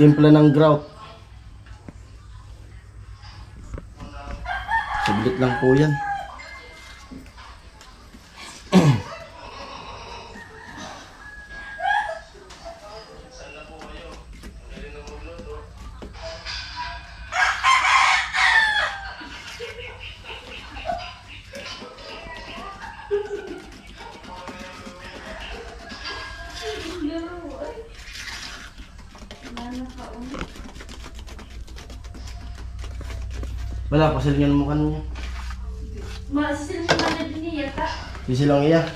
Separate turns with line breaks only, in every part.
Timpla ng grout. Sablit lang po yan. Wala, pasilin mo kanina.
Masil mo na din niya, ka?
Sisilong iya?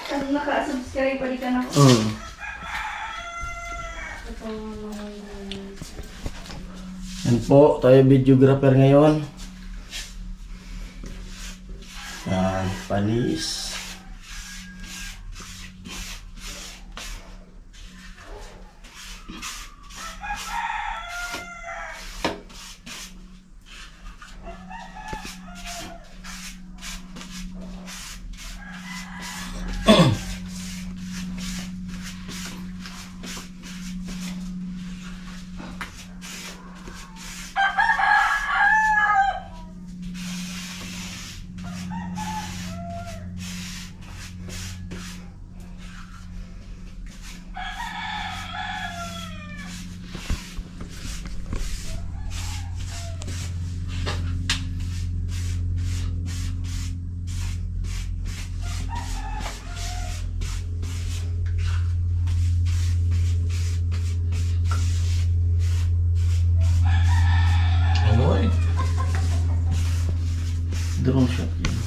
Sabi naka-subscribe pa di ka na ko.
Yan po, tayo videographer ngayon. Yan, panis. Drone shot yan.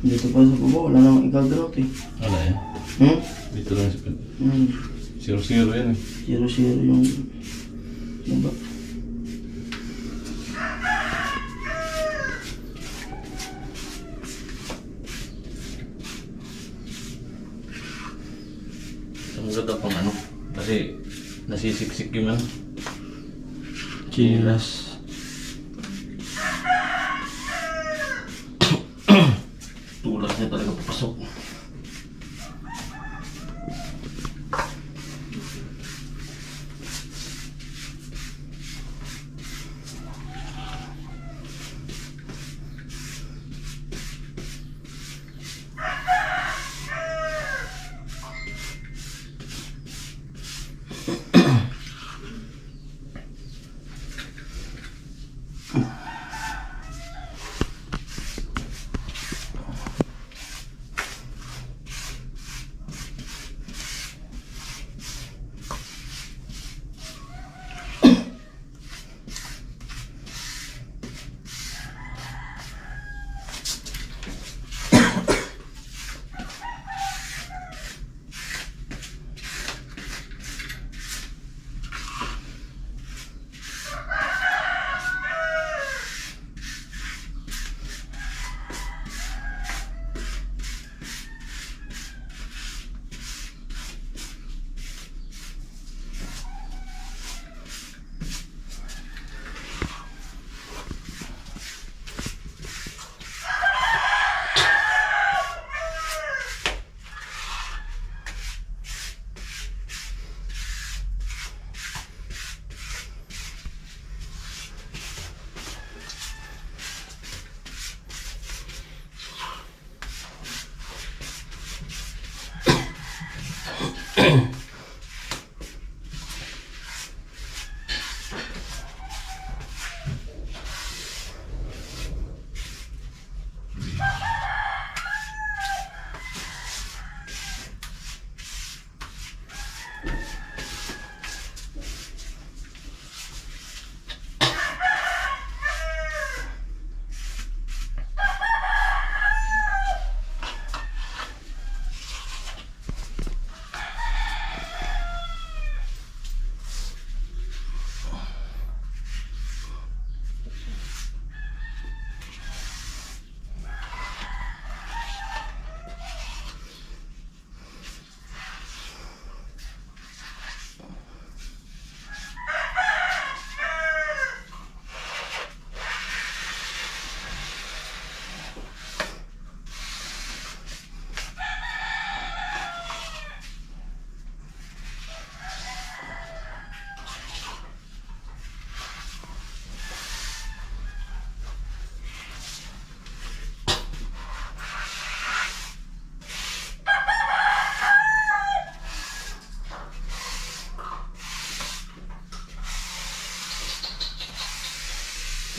Dito pa sa baba, wala namang ikagrout eh.
Wala yan. Dito lang sa 0-0 yan eh.
0-0 yung ba?
Ang ganda pang ano. Kasi nasisiksik yung ano.
Chilas. Tulas niya talaga papasok.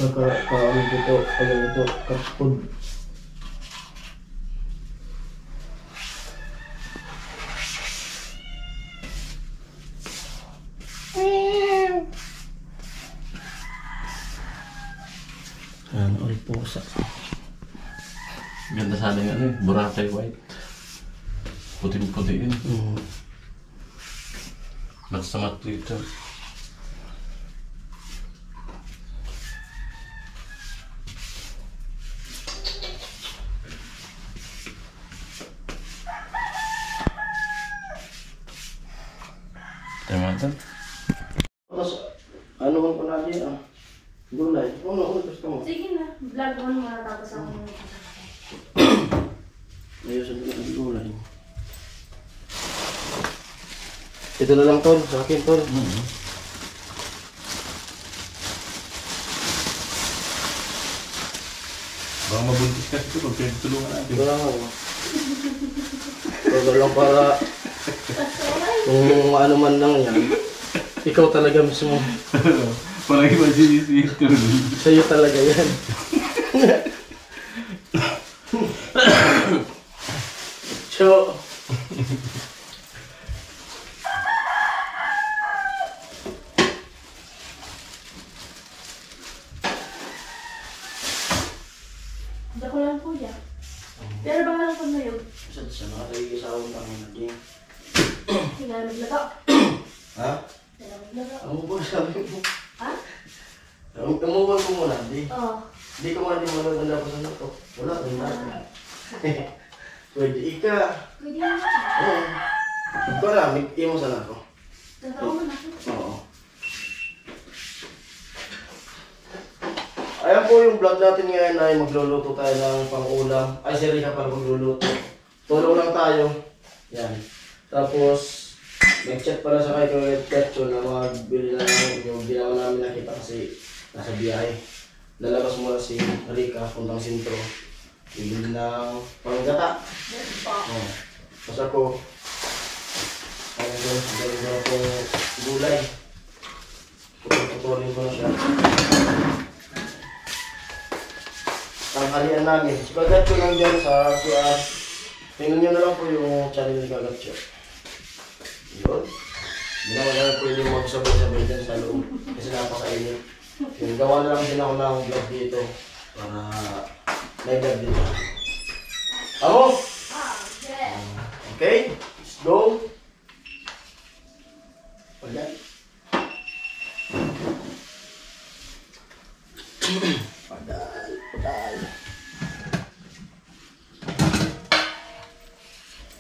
Ano dito, kaya ito, kapod. Ano, ulposa.
Ganda sana yung ano eh, Boracay white. Puting-puti yun. Matsamat dito. Tama ito.
Tapos, ano man ko na din, gulay. Ano, gusto mo?
Sige na, vlog mo muna tapos ako muna.
Ayos ang gulay. Ito na lang, Tol. Sa akin, Tol.
Baka mabuntis kasi ito pag pinagtulungan natin.
Ito lang ako. Ito lang para kung ano man lang yan. Ikaw talaga mismo.
Parang iba sinisip ito.
Sa'yo talaga yan. So,
Dako lang kuya. Pero baka lang kung yun.
sa nakatagigil sa akong tangan natin.
Hinamig na to.
Ha?
Hinamig na to.
Ang ba sabi mo?
Ha?
Umuwan ko muna, di.
Oo.
Di ko man din malaganda ko sa nato. Wala, rin natin. Pwede ika.
Pwede na.
Oo. Ikaw na, imo sa nato.
Totoo mo na.
Oo. Ayan po yung vlog natin ngayon ay magluluto tayo ng pang-ulam. Ay, si Rika pala magluluto. Tulong lang tayo. Yan. Tapos, nag-chat pala sa kay Kuya Tetcho na magbili na yung ginawa namin nakita kasi nasa biyahe. Lalabas muna si Rika, puntang sintro. Bibili ng panggata. Oo. Tapos ako, galing akong gulay. Putulin ko na siya. Tanghalian namin. Si Kagatcho lang dyan sa QR. Tingnan nyo na lang po yung channel ni Kagatcho. Yun. Hindi naman namin pwede magsabay-sabay dyan sa loob. Kasi napakainit. Yung gawa na lang din ako ng vlog dito. Para may vlog dito. Amo! Okay? Let's go! Wala. Padal.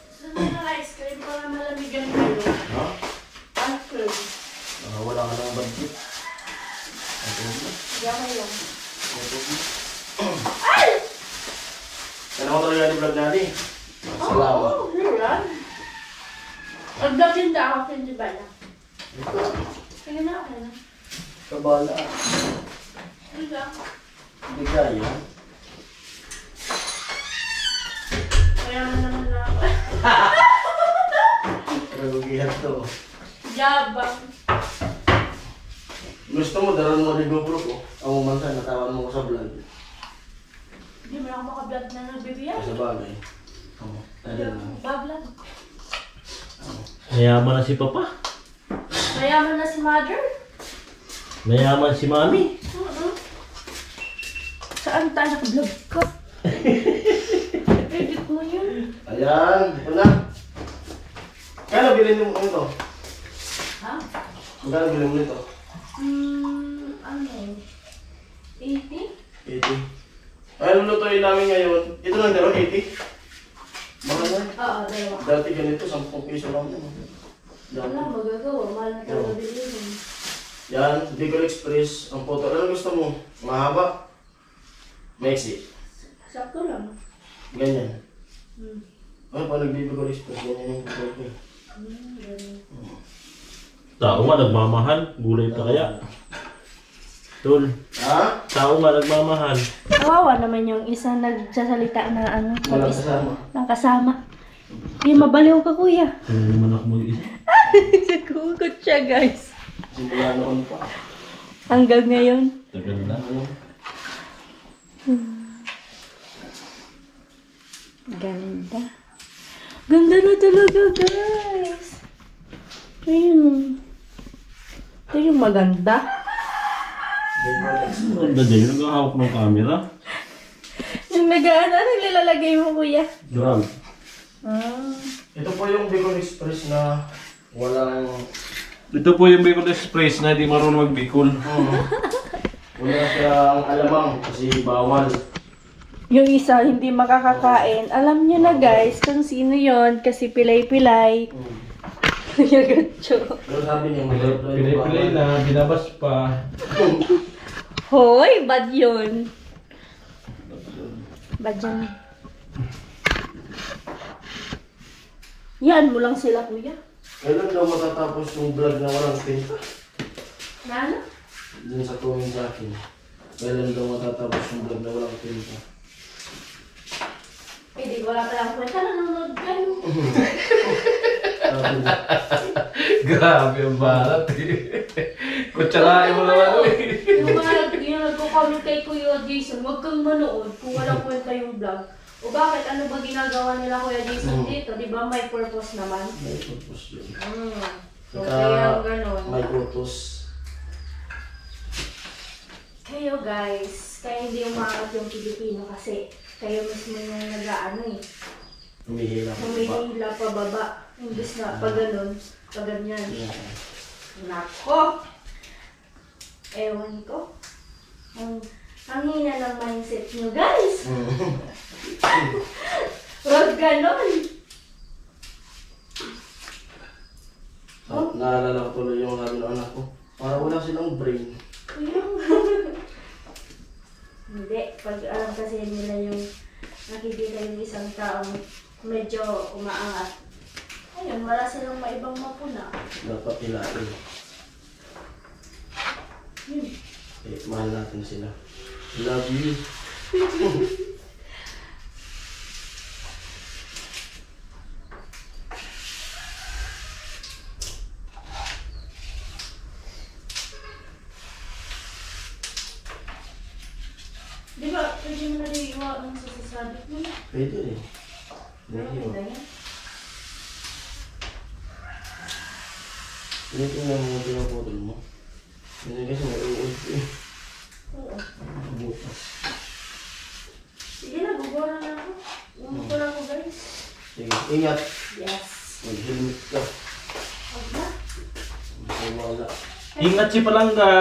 Gusto mo ng ice cream para malamigan kayo?
Ha?
Ice cream.
Wala ka ng budget.
Yamay lang.
Ano ko talaga yung vlog natin? Salamat.
Oo, yun. Magdating na ako, hindi ba na? Sige na, okay na.
Kabala.
Hindi lang.
Hindi kaya.
Kaya naman na ako.
Nagugihan to.
Yabang.
Gusto mo, daran mo rin GoPro ko. Ang umansan, natawan mo ko sa vlog.
Hindi mo na ako makablog na nagbibiyay.
Sa bagay. Oo. Dali na.
Bablog.
Mayaman na si Papa.
Mayaman na si Mother.
Mayaman si Mami.
Saan tayo nakablog ka? Edit mo yun.
Ayan, ito na. Kaya bilhin mo ito?
Ha?
Magkano bilhin mo nito?
Ano? 80?
80. Ay, lulutuin namin ngayon. Ito lang dalawa, 80. Mahal na.
Oo, dalawa.
Dati ganito, 10 piso lang yan. Dati.
Wala, magagawa. Mahal na talaga bilhin.
Yan, Bicol Express. Ang photo. Ano gusto mo? Mahaba? Mexi.
Sakto lang.
Ganyan.
Hmm.
Ay, pag nag-Bicol Express, ganyan yung photo.
Ganun.
Tao nga nagmamahal. Gulay pa kaya. Tol.
Ha?
Tao nga nagmamahal.
Kawawa naman yung isang nagsasalita na ano.
Walang kasama.
Ng kasama. Hindi, mabaliw ka kuya.
Hindi naman ako mag-isa.
Nagkugot siya guys.
Simula noon pa.
Hanggang ngayon.
Tagal na.
Ano?
Ganda. Ganda na talaga, guys. Ayun. Ito yung maganda.
Ganda din. Naghahawak ng camera.
Yung nag-ano, nilalagay mo, kuya.
Grabe.
Ah.
Ito po yung Bicol Express na walang...
Ito po yung Bicol Express na di marunong mag-Bicol.
Wala siyang alamang kasi bawal.
Yung isa, hindi makakakain. Alam niyo na, guys, kung sino yon kasi pilay-pilay. Kuya Gatcho.
Pero sabi niya, masarap daw yung
Pilay-pilay
bawal.
na. Binabas pa.
Hoy, bad yun. Bad yun. Yan mo lang sila, kuya.
Kailan daw matatapos yung vlog na walang pinta?
Na ano?
Dun sa tuwing sa akin. Kailan daw matatapos yung vlog na walang pinta?
Eh, di wala pa lang kwenta. Nanonood kayo.
Sabi niya,
Grabe ang barat eh. Kutsarain mo naman eh.
Yung nagko-comment kay Kuya Jason, huwag kang manood kung walang kwenta yung vlog. O bakit? Ano ba ginagawa nila Kuya Jason dito? Di ba may purpose naman?
may purpose yun.
So, kaya ganon.
May utos.
Kayo guys, kaya hindi umangat yung Pilipino kasi kayo mismo yung nag-ano eh.
Humihila ko ba?
Humihila pa baba. Imbis na pag ganon, pag ganyan.
Yeah.
Nako! Ewan ko. Ang hina ng mindset nyo guys. Huwag ganon.
Naalala ko tuloy yung sabi ng anak ko. Para wala silang brain.
Hindi. Pag alam kasi nila yung nakikita yung isang taong medyo umaangat. Ayun, wala silang maibang mapuna.
Dapat hilain.
Yun.
Eh, mahal natin sila. Love you.
Di ba, pwede mo na rin iwa ang sasasabi mo?
Pwede rin.
Pero
Hindi
ganda yan.
Tinitingnan mo yung pinaputol mo. Hindi kasi nauulit ko eh.
Oo.
Bukas.
Sige na, gugura na ako. Umupo na ako guys.
Sige, ingat.
Yes.
Mag-helmet ka.
Huwag na.
Wala.
Ingat si Palangga.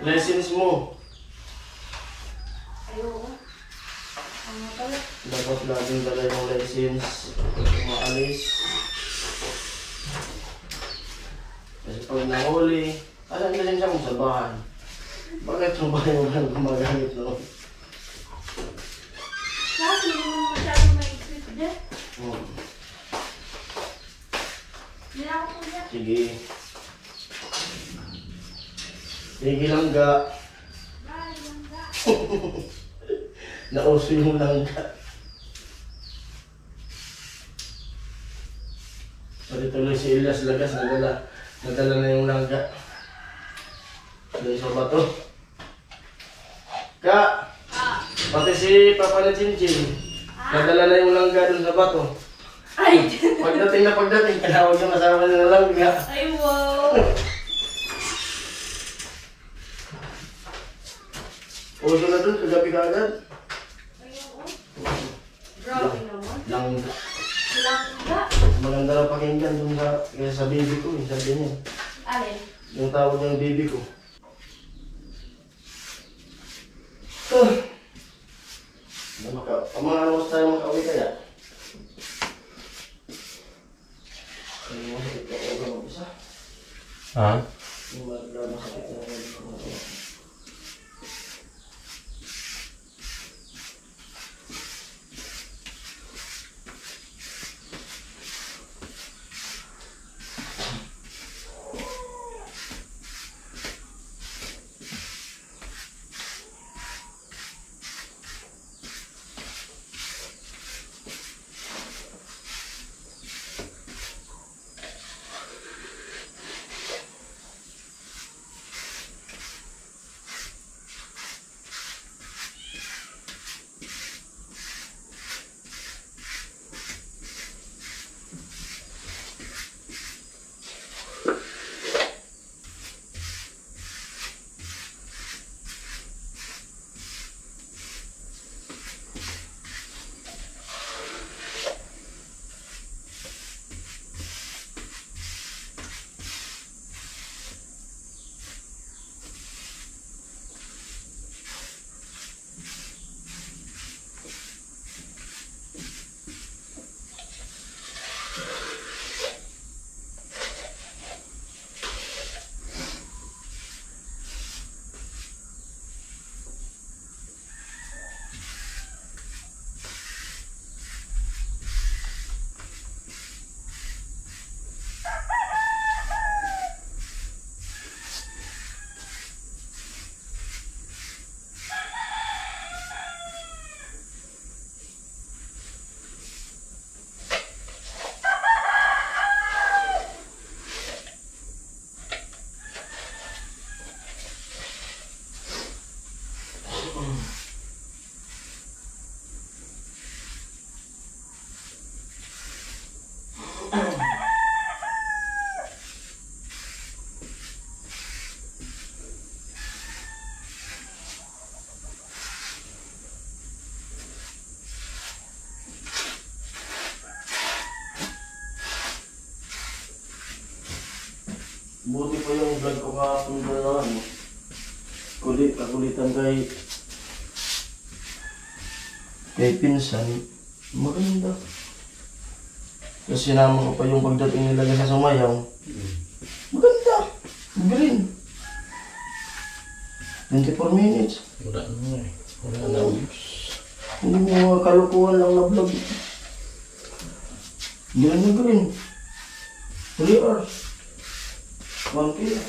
Lessons mo.
Ayoko. Ano pala?
Dapat laging dala yung license. Umaalis. Kasi pag nahuli, alam na rin siya kung sa bahay. Bakit yung bahay mo lang gumagamit noon?
Kasi hindi mo masyadong ma-equip din. Hindi na ako po yan.
Sige. Sige lang ga.
Bye, langga.
Nauso yung langga. Pati tuloy si Elias Lagas, nadala na yung langga. Doon sa bato. Ka! Pati si Papa na Chinchin, nadala na yung langga doon sa bato.
Ay!
Pagdating, kanawag yung kasama na langga.
Ay, wow!
Uso na doon, kagabi kaagad.
Ayoko. Grabe naman.
Langga.
Langga.
Maganda na pakinggan doon sa baby ko, sabi niya.
Alin?
Yung tawag ng baby ko. Mga ano tayo makauwi kaya? Ano mo sakit ka o gamang isa?
Ha?
Yung masakit na ako. Buti pa yung vlog ko kahapon na ano. Kakulitan kay pinsan. Maganda. Tapos sinama ko pa yung pagdating nila sa Sumayaw. Maganda. Green. 24 minutes.
Wala na eh. Wala na views.
Hindi mo mga kalukuhan lang na vlog. Green na green. 3 hours. 1 kilo.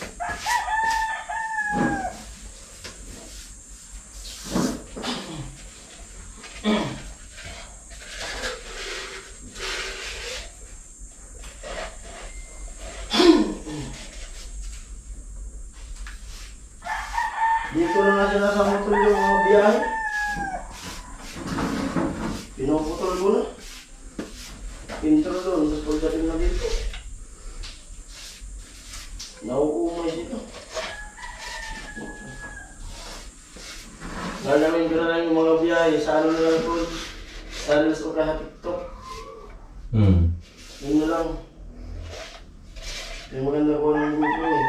Dito na nga sinasamutol yung mga biyahe. Pinuputol ko na. Intro doon, tapos pagdating na dito. Nauumay dito. Lalamin ko na lang yung mga biyahe. Sa ano na lang po. Sa Reels o kaya TikTok. Yun na lang. Yung maganda ko ng grupo eh.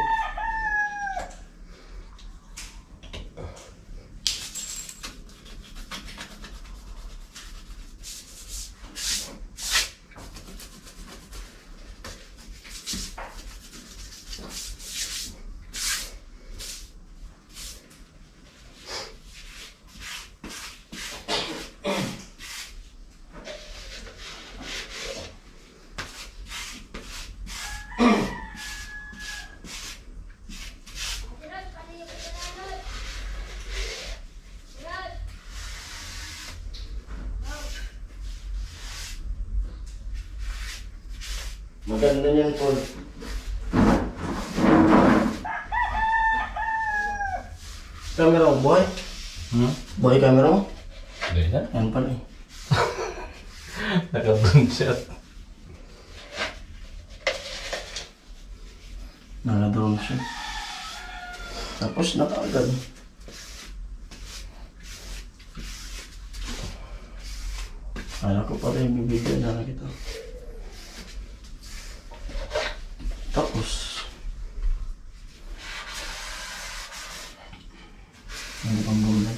Maganda niyan, Paul. Camera mo, buhay? Buhay camera mo?
Hindi na.
Yan pala eh.
Naka-bunshot.
Naka-drone siya. Tapos na kaagad. Kala ko pala yung bibigyan na kita. Tapos ano pang gulay?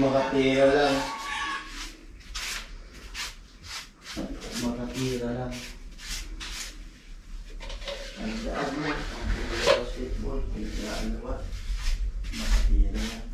Makatira lang. Makatira lang. Ang daan mo. Ang basketball. Pinagaan na ba? Makatira lang.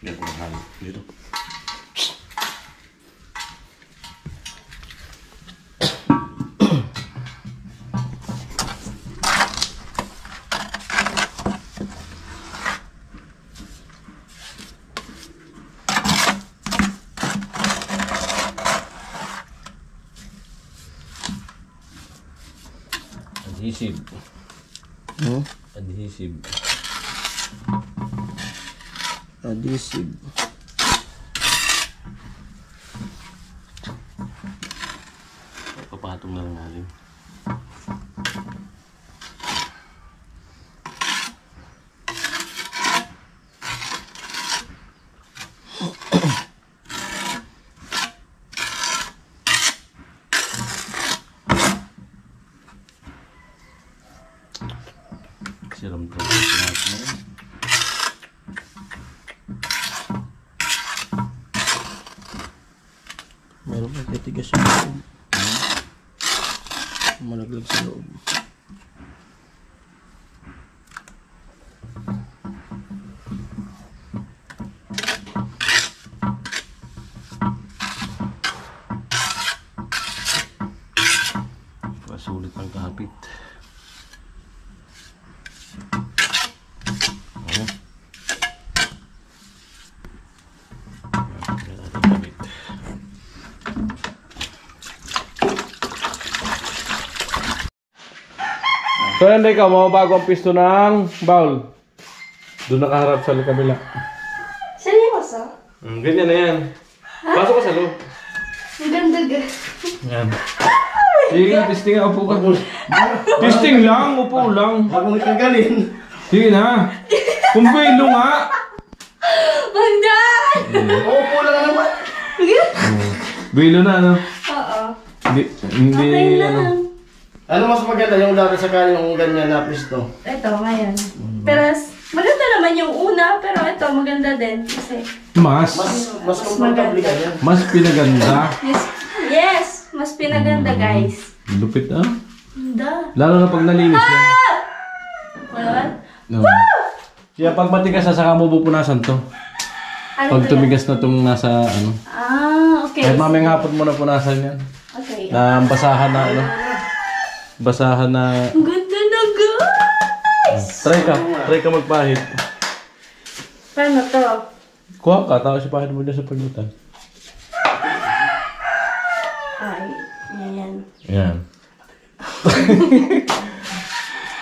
Yan ang halo dito. Adhesive. Adhesive.
Adhesive.
Papatong na lang natin. Siram to.
Meron pa titigas sa loob. Malaglag sa loob.
Sulit ang kahapit.
So yan, ikaw, mababago ang pisto ng bowl. Doon nakaharap sa kabila.
Seryoso?
Ganyan na yan. Pasok ka sa loob.
Ang ganda ga.
Yan. Sige nga, testing nga, upo ka. Testing lang, upo lang.
Huwag mong ikagalin.
Sige na. Kumpilo nga.
Magdan!
Uupo lang naman.
Bilo na, ano?
Oo.
Hindi,
Okay lang.
ano.
Ano mas maganda yung dati sa kanya yung ganyan na pisto?
Ito, ngayon. Pero maganda naman yung una, pero ito maganda din. Kasi,
Mas
Mas comfortable ka yan.
mas pinaganda.
yes, mas pinaganda guys.
Lupit, ah.
Ganda.
Lalo na pag nalinis na.
Wala?
No. Kaya pag matigas na, saka mo pupunasan to.
Ano
Pag
to yan?
tumigas na itong nasa, ano.
Okay.
Kahit mamayang hapon mo na punasan yan.
Okay.
Na basahan na, ano. Basahan na.
Ang ganda na guys!
Try ka magpahid.
Paano to?
Kuha ka, tapos ipahid mo dyan sa pagutan.
Ay, yan.
Yan.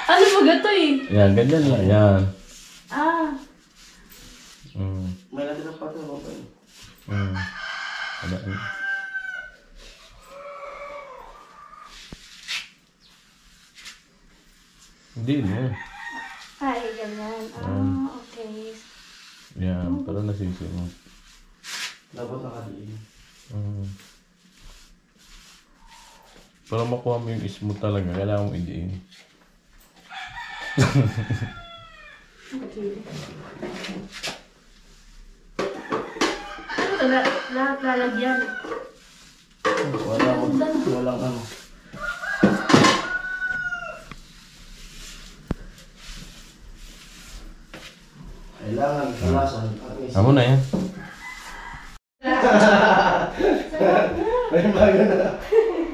Ano ba gato eh?
Yan, ganyan lang. Yan.
Ah,
Mm.
May natin ang pato mo pa yun.
Mm. Ada. Hindi mo.
ay, ganyan. Ah, okay.
Yan, pero nasisimot.
Dapat nakadiin.
Mm. Para makuha mo yung smooth talaga, kailangan mo idiin.
Okay. Ano to? Lahat lalagyan.
Walang ano. Kailangan kalasan at least.
Amo na yan.
May bago na.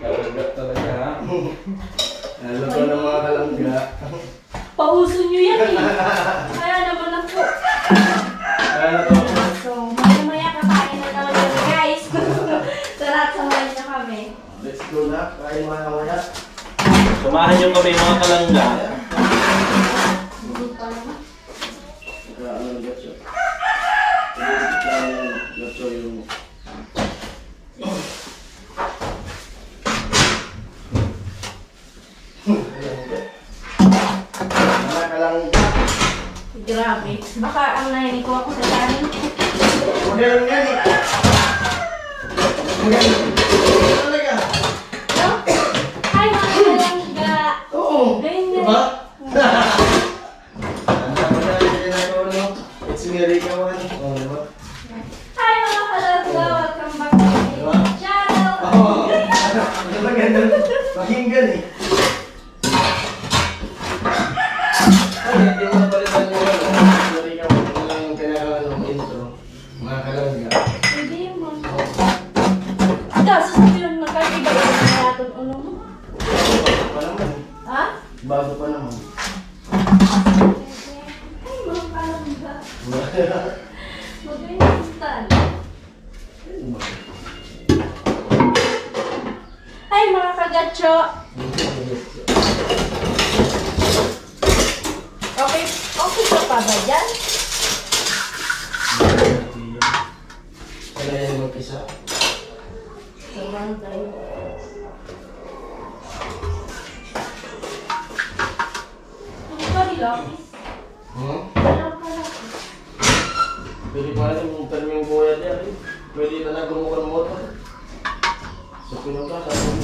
Kalangga talaga ha.
Alam ko ng mga kalangga.
Pauso nyo yan eh. Kaya naman ako.
Kaya na to.
So, maya-maya kakain na naman yun guys. Tara, samahan niyo kami.
Let's go na. Kain maya-maya.
Samahan niyo kami mga kalangga.
Hindi pa naman.
Kaya ano yung gatso. Yung gatso yung... Mga kalangga.
Grabe. Baka ang nainig ko ako sa kanin.
Magaling yan eh. Magaling. Talaga.
No? Hi mga kalangga.
Oo.
Ganyan.
Diba? It's me, Rika man. Oh, diba?
Hi mga kalangga. Welcome back to
Diba?
my channel.
Oo. Ano maganda? Pakinggan eh. Ay, hindi mo napalitan yung ano. Rika man. Ito lang yung pinaka-ano intro. Mga kalangga.
Hindi mo. Ikaw, sasabihin mo nakaiba yung natin ulo mo.
Bago pa naman.
Ha?
Bago pa naman.
Ay mga kalangga. Mag-iintan. Hi mga kagatcho. Okay, okay ka pa ba dyan?
Kaya yung mag-isa.
Samahan tayo. Hindi ka relax. Relax ka lang.
Pwede pa natin yung terming buhay niya rin. Pwede na lang gumukha ng motor. Sa pinagka, sabi mo.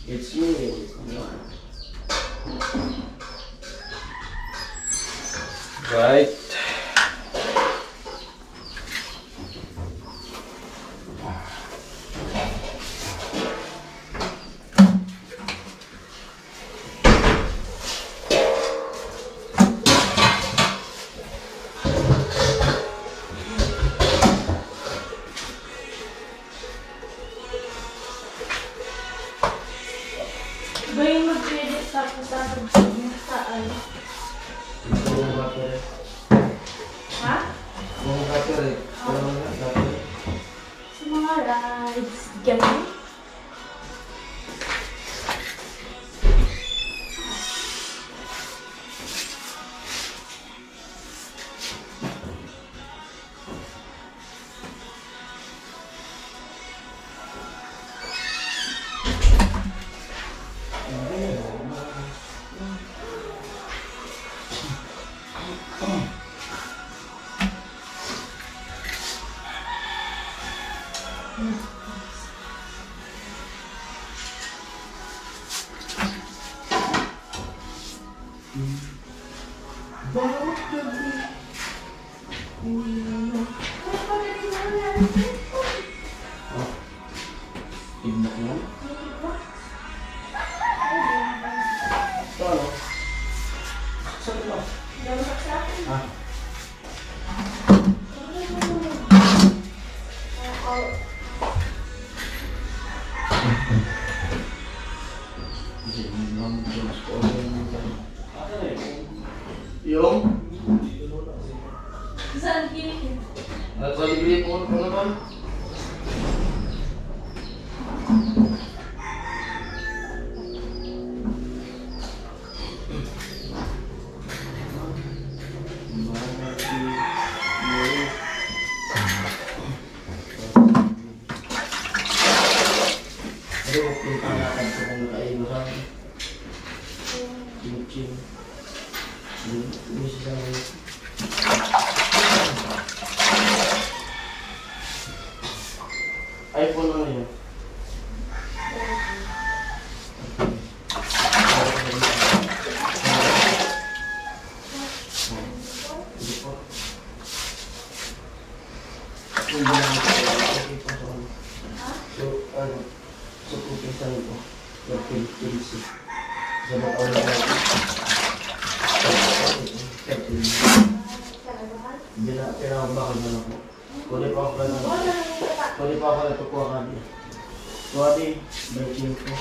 It's me.
Right.
Ba yung mag-edit tapos sasabihin sa ano?
Yung battery.
Ha?
Yung battery. Pero nga, battery.
Sa mga rides. Ganun?
Tignan mo. Doon, pinta natin ko kung nakailo sa akin. Chin-chin. Bumisis na rin. iPhone na yun. So, pupisan ko. Nag-PC. Sa bataw na ako. Pinakabakal na ako. Kulit pa ako na. Kulit pa ako na tukuha ka niya. Kuwati, may chin ko.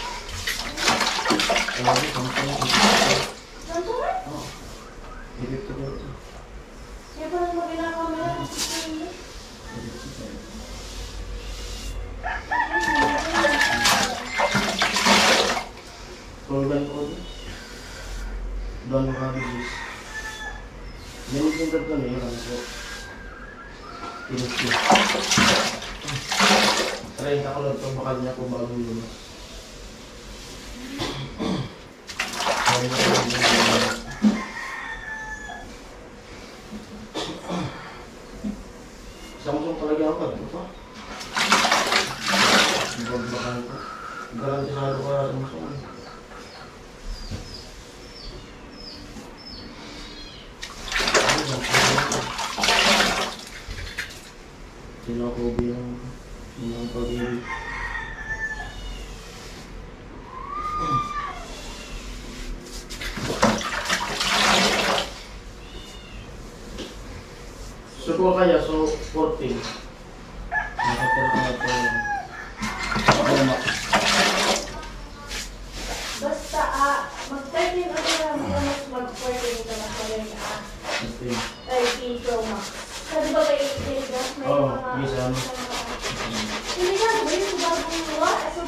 Kuwati, sampai. Oo. Higit ko dito.
Siya pa lang mag-ina-camera.
Kulgan ko din. Doon mo kami bis. Minit yung ganda na yun. So, pinus-pinus. Try na ko lang itong bakal niya kung bago yun. Samsung talaga ako. Ito pa. Bakal ko. Garantisado ko na Samsung. Sinakobi ng pag-ibig. So kung kaya, so 14. Nakatira ka na ito.
Basta, mag-13 ako na mas mag-14 ka na pa rin, 13 Pro Max. Sabi ba kay Telegram, may
Oo,
mga...
yes, ano.
Hindi nga, ba yung bagong luwa? Ako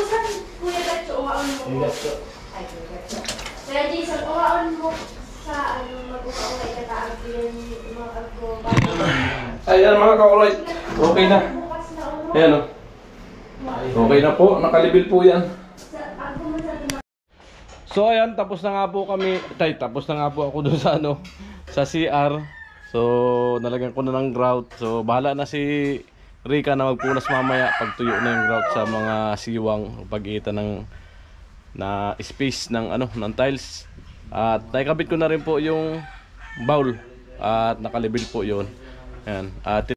sa Kuya Gatcho, umaon mo.
Ingat ka.
Ay, Kuya Gatcho. Kaya Jason, umaon mo sa mag-umaon kay Kataag ko yung mga agro.
Ayan mga ka-alright. Okay na.
Bukas na ulo.
Ayan o. Okay na po. Nakalibil po yan.
Ako mo sa
So ayan, tapos na nga po kami. Tapos na nga po ako doon sa sa CR. So nalagyan ko na ng grout. So bahala na si Rika na magpunas mamaya pag tuyo na yung grout sa mga siwang pagitan ng na space ng ng tiles. At naikabit ko na rin po yung bowl at nakalibil po 'yon. Ayan. At